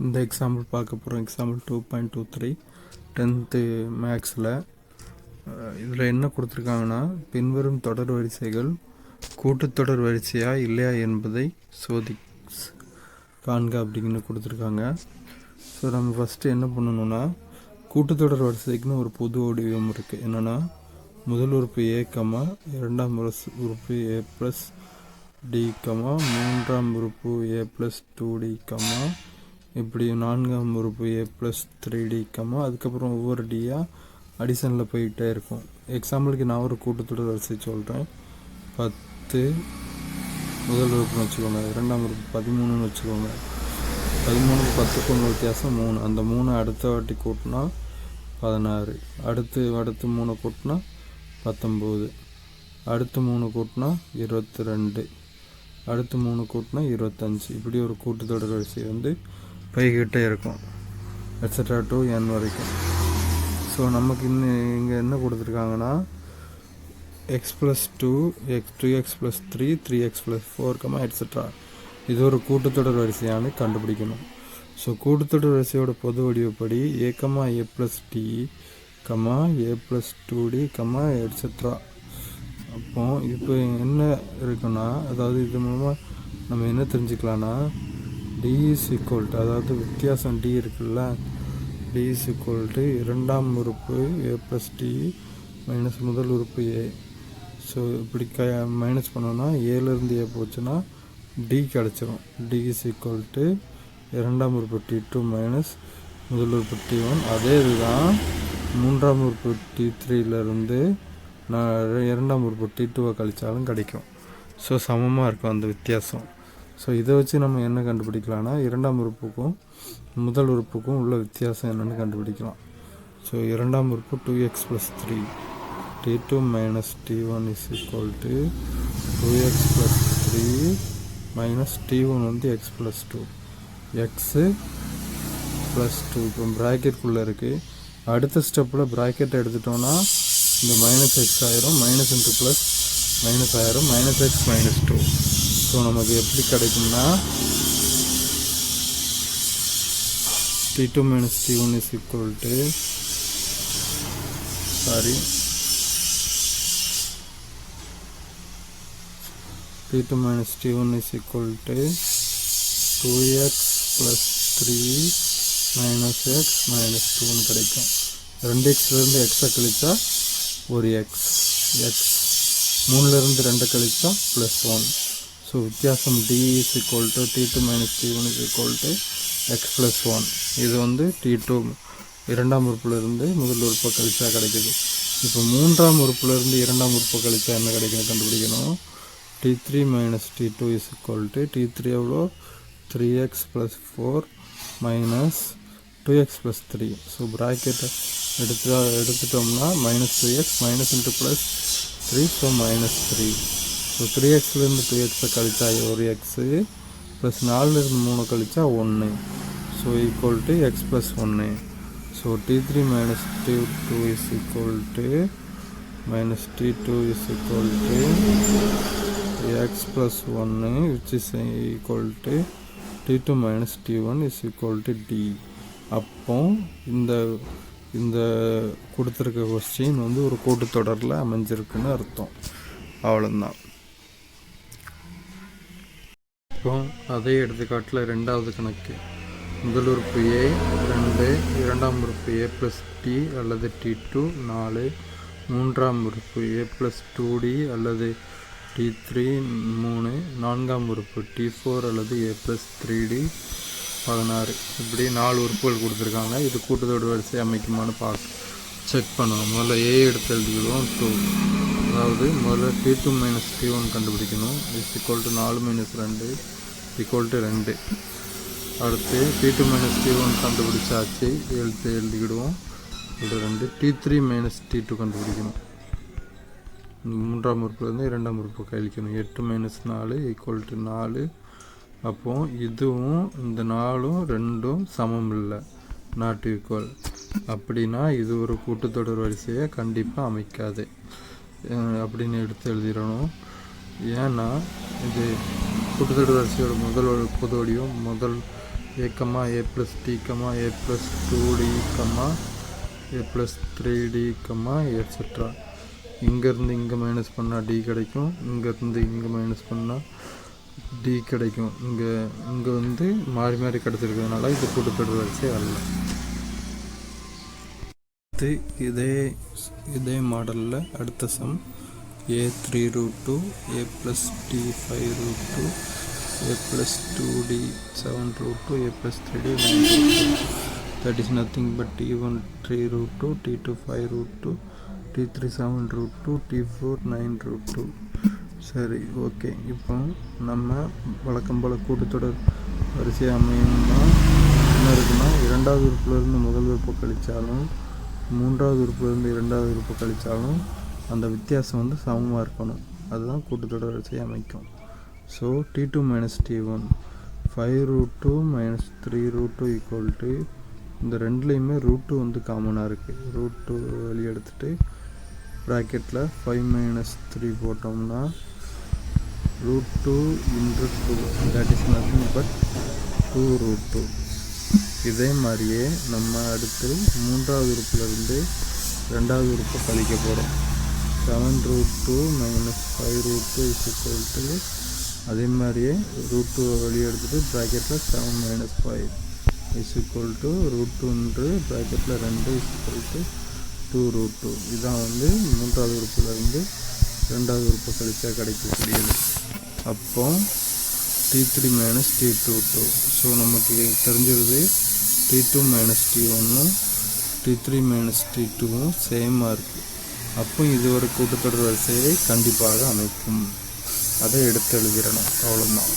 இந்த எக்ஸாம்பிள் பார்க்க போகிறோம். எக்ஸாம்பிள் 2.23 10th மேக்ஸில் இதில் என்ன கொடுத்துருக்காங்கன்னா, பின்வரும் தொடர் வரிசைகள் கூட்டுத்தொடர் வரிசையா இல்லையா என்பதை காண்க அப்படின்னு கொடுத்துருக்காங்க. ஸோ நம்ம ஃபஸ்ட்டு என்ன பண்ணணும்னா, கூட்டுத்தொடர் வரிசைக்குன்னு ஒரு பொது வடிவம் இருக்குது. என்னென்னா, முதல் உறுப்பு ஏ கமா, இரண்டாம் உறுப்பு ஏ ப்ளஸ் டி கமா, மூன்றாம் உறுப்பு ஏ ப்ளஸ் 2d கமா, இப்படி நான்காம் உறுப்பு ஏ ப்ளஸ் 3d கமா, அதுக்கப்புறம் ஒவ்வொரு டியாக அடிஷனில் போயிட்டே இருக்கும். எக்ஸாம்பிளுக்கு நான் ஒரு கூட்டுத்தொடர் வரிசை சொல்கிறேன். 10 முதல் உறுப்புன்னு வச்சுக்கோங்க, இரண்டாம் உறுப்பு 13ன்னு வச்சுக்கோங்க. 13க்கு 10க்கு ஒன்று வித்தியாசம் 3. அந்த 3 அடுத்த வாட்டி கூட்டினா 16, அடுத்து 3 கூட்டினா 19, அடுத்து 3 கூட்டினா 22, அடுத்து 3 கூட்டினா 25. இப்படி ஒரு கூட்டுத்தொடர் வரிசை போய்கிட்டே இருக்கும், எட்ஸெட்ரா டு n வரைக்கும். ஸோ நமக்கு இங்கே என்ன கொடுத்துருக்காங்கன்னா, x+2, 2x+3, 3x+4, எட்ஸெட்ரா. இது ஒரு கூட்டுத்தொடர் வரிசையானு கண்டுபிடிக்கணும். ஸோ கூட்டுத்தொடர் வரிசையோட பொது வடிவப்படி a, a + d, a + 2d, etcetera. அப்போ இப்போ என்ன இருக்குன்னா, அதாவது இது மூலமாக நம்ம என்ன தெரிஞ்சுக்கலான்னா, d = அதாவது வித்தியாசம் d இருக்குல்ல, d = இரண்டாம் உறுப்பு a + d மைனஸ் முதல் உறுப்பு a. ஸோ இப்படி மைனஸ் பண்ணோன்னா ஏலேருந்து a போச்சுன்னா d கிடச்சிரும். d = இரண்டாம் உறுப்பு t2 மைனஸ் முதல் உறுப்பு t1. அதே இதுதான் மூன்றாம் உறுப்பு t3லேருந்து இரண்டாம் உறுப்பு t2 கழித்தாலும் கிடைக்கும். ஸோ சமமாக இருக்கும் அந்த வித்தியாசம். ஸோ இதை வச்சு நம்ம என்ன கண்டுபிடிக்கலாம்னா, இரண்டாம் உறுப்புக்கும் முதல் உறுப்புக்கும் உள்ள வித்தியாசம் என்னென்னு கண்டுபிடிக்கலாம். ஸோ இரண்டாம் உறுப்பு 2x+3, t2 மைனஸ் t1 = 2x+3 minus t1 x+2, x+2. இப்போ ப்ராக்கெட்குள்ளே இருக்குது. அடுத்த ஸ்டெப்பில் ப்ராக்கெட் எடுத்துட்டோன்னா இந்த மைனஸ் எக்ஸ் ஆயிரும், மைனஸ் இன்ட்டு ப்ளஸ் மைனஸ் ஆயிரும், -x -2. ஸோ நமக்கு எப்படி கிடைக்கும்னா, t2 மைனஸ் t1 t2 மைனஸ் t1 2x+3 -x -2 கிடைக்கும். 2xலேருந்து எக்ஸை கழிச்சா ஒரு எக்ஸ், 3லேருந்து 2 கழிச்சா +1. ஸோ வித்தியாசம் d = t2 மைனஸ் t1 x+1. இது t2 இரண்டாம் உறுப்புலேருந்து முதல் உறுப்பை கழிச்சா கிடைக்குது. இப்போ மூன்றாம் உறுப்புலேருந்து இரண்டாம் உறுப்பை கழிச்சா என்ன கிடைக்குன்னு கண்டுபிடிக்கணும். t3 மைனஸ் t2 t3 எவ்வளோ, 3x+4 மைனஸ் 2x+3. ஸோ ப்ராக்கெட்டை எடுத்துட்டோம்னா -2x minus into plus 3, so -3. So 3xலேருந்து 2xை கழிச்சா ஒரு எக்ஸு, ப்ளஸ் 4லேருந்து 3 கழிச்சா 1. So x+1. So t3 minus t2 x+1 which is t2 மைனஸ் t1 d. அப்போ இந்த கொடுத்துருக்க கொஸ்டின் ஒரு கூட்டுத்தொடரில் அமைஞ்சிருக்குன்னு அர்த்தம். அவ்வளோதான். இப்போ அதே எடுத்துக்காட்டில் ரெண்டாவது கணக்கு. முதல் உறுப்பு a 2, இரண்டாம் உறுப்பு a + d அல்லது t2 4, மூன்றாம் உறுப்பு a + 2d அல்லது t3 3, நான்காம் உறுப்பு t4 அல்லது a + 3d 16. இப்படி 4 உறுப்புகள் கொடுத்துருக்காங்க. இது கூட்டுத்தொடர் வரிசை அமைக்குமான்னு செக் பண்ணணும். முதல்ல a எடுத்து எழுதிக்கிடுவோம். 2, அதாவது முதல்ல t2 மைனஸ் t1 கண்டுபிடிக்கணும். = 4 - 2 = 2. அடுத்து t2 மைனஸ் t1 கண்டுபிடிச்சாச்சு, எழுதிக்கிடுவோம். 2. t3 மைனஸ் t2 கண்டுபிடிக்கணும். மூன்றாம் உறுப்புலேருந்து இரண்டாம் உறுப்பு கழிக்கணும். 8 - 4 = 4. அப்போது இதுவும் இந்த 4ம் 2ம் சமம் இல்லை, நாட் ஈக்குவல். அப்படின்னா இது ஒரு கூட்டுத்தொடர் வரிசையை கண்டிப்பாக அமைக்காது அப்படின்னு எடுத்து எழுதிடணும். ஏன்னா இது கூட்டுத்தொடர் வரிசையோட முதல் பொது வடிவம் முதல் a comma a plus t comma a plus 2d comma a plus 3d comma etc. இங்கேருந்து இங்கே மைனஸ் பண்ணால் d கிடைக்கும், இங்கேருந்து இங்கே மைனஸ் பண்ணால் d கிடைக்கும். இங்கே வந்து மாறி மாறி கிடச்சிருக்கிறதுனால இது கூட்டுத்தொடர் வரிசை அல்ல. இதே மாடலில் அடுத்த some a3√2 a plus t 5√2 a plus 2d 7√2 a plus 3d 9√2. that is nothing but t1 3√2 t2 5√2 t3 7√2 t4 9√2. சரி, ஓகே. இப்போ நம்ம வழக்கம் போல் கூட்டுத்தொடர் வரிசை அமையணும்னா என்ன இருக்குன்னா, இரண்டாவது உறுப்பிலிருந்து முதல் உறுப்பு கழித்தாலும் மூன்றாவது உறுப்பிலிருந்து இரண்டாவது உறுப்பு கழித்தாலும் அந்த வித்தியாசம் வந்து சமமாக இருக்கணும். அதுதான் கூட்டுத்தொடர் வரிசை அமைக்கும். ஸோ t2 மைனஸ் t1 5√2 மைனஸ் 3√2 ஈக்குவல் டு இந்த ரெண்டுலேயுமே √2 வந்து காமனாக இருக்குது. √2 வெளியே எடுத்துகிட்டு ப்ராக்கெட்டில் 5 மைனஸ் 3 போட்டோம்னா √2 into 2 that is nothing but 2√2. இதே மாதிரியே நம்ம அடுத்து மூன்றாவது உறுப்பிலிருந்து ரெண்டாவது உறுப்பை கழிக்க போகிறோம். 7√2 மைனஸ் 5√2 இஸ் ஈக்குவல் டு அதே மாதிரியே √2 வெளியே எடுத்துகிட்டு ப்ராக்கெட்டில் 7 மைனஸ் 5 இஸ் ஈக்குவல் டு √2 ப்ராக்கெட்டில் 2 இஸ் ஈக்குவல் டு 2√2. இதான் வந்து மூன்றாவது உறுப்பிலிருந்து ரெண்டாவது உறுப்பை கழிச்சா கிடைக்கக்கூடியது. அப்போ t3 மைனஸ் t22. ஸோ நமக்கு தெரிஞ்சிருது t2 மைனஸ் t1 t3 மைனஸ் t2 சேமாக இருக்குது. அப்போ இது ஒரு கூட்டுத்தொடர் வரிசையை கண்டிப்பாக அமைக்கும். அதை எடுத்து எழுதிடணும், அவ்வளோதான்.